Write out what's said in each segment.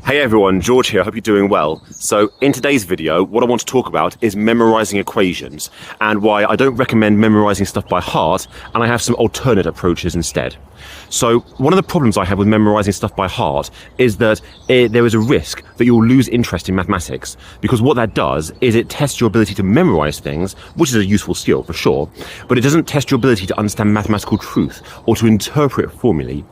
Hey everyone, George here, hope you're doing well. So in today's video, what I want to talk about is memorizing equations and why I don't recommend memorizing stuff by heart, and I have some alternate approaches instead. So one of the problems I have with memorizing stuff by heart is that there is a risk that you'll lose interest in mathematics, because what that does is it tests your ability to memorize things, which is a useful skill for sure, but it doesn't test your ability to understand mathematical truth or to interpret formulae.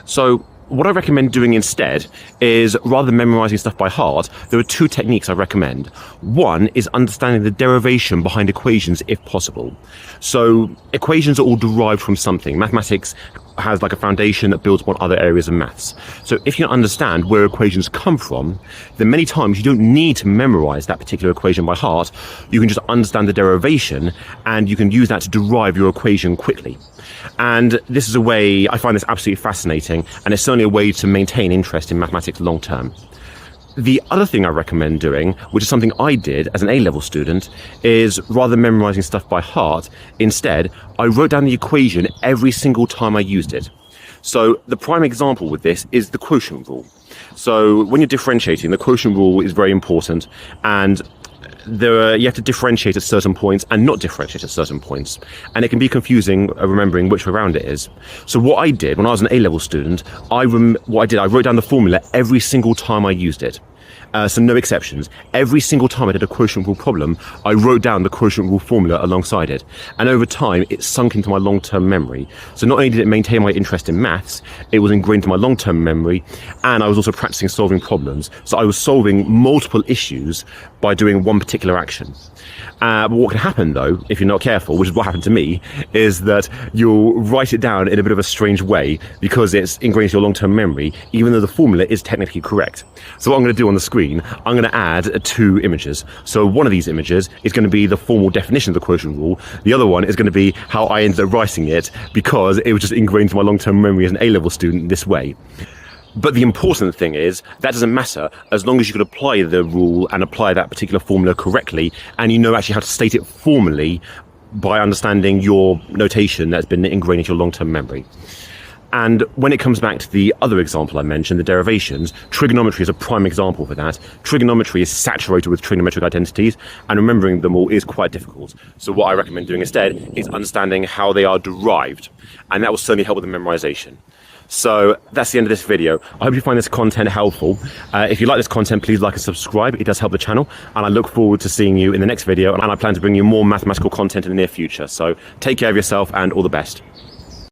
So what I recommend doing instead is, rather than memorizing stuff by heart, there are two techniques I recommend. One is understanding the derivation behind equations if possible. So equations are all derived from something. Mathematics has like a foundation that builds upon other areas of maths. So if you understand where equations come from, then many times you don't need to memorize that particular equation by heart. You can just understand the derivation and you can use that to derive your equation quickly. And this is a way, I find this absolutely fascinating, and it's certainly a way to maintain interest in mathematics long term. The other thing I recommend doing, which is something I did as an A-level student, is rather than memorizing stuff by heart, instead, I wrote down the equation every single time I used it. So the prime example with this is the quotient rule. So when you're differentiating, the quotient rule is very important, and you have to differentiate at certain points and not differentiate at certain points, and it can be confusing remembering which way around it is. So what I did when I was an A-level student, I wrote down the formula every single time I used it. So no exceptions. Every single time I did a quotient rule problem, I wrote down the quotient rule formula alongside it. And over time, it sunk into my long-term memory. So not only did it maintain my interest in maths, it was ingrained into my long-term memory, and I was also practicing solving problems. So I was solving multiple issues by doing one particular action. But what can happen though, if you're not careful, which is what happened to me, is that you'll write it down in a bit of a strange way because it's ingrained into your long-term memory, even though the formula is technically correct. So what I'm going to do on the screen, I'm going to add two images. So one of these images is going to be the formal definition of the quotient rule. The other one is going to be how I ended up writing it because it was just ingrained into my long-term memory as an A-level student this way. But the important thing is, that doesn't matter as long as you can apply the rule and apply that particular formula correctly, and you know actually how to state it formally by understanding your notation that's been ingrained into your long-term memory. And when it comes back to the other example I mentioned, the derivations, trigonometry is a prime example for that. Trigonometry is saturated with trigonometric identities, and remembering them all is quite difficult. So what I recommend doing instead is understanding how they are derived, and that will certainly help with the memorization. So that's the end of this video. I hope you find this content helpful. If you like this content, please like and subscribe. It does help the channel, and I look forward to seeing you in the next video, and I plan to bring you more mathematical content in the near future. So take care of yourself and all the best.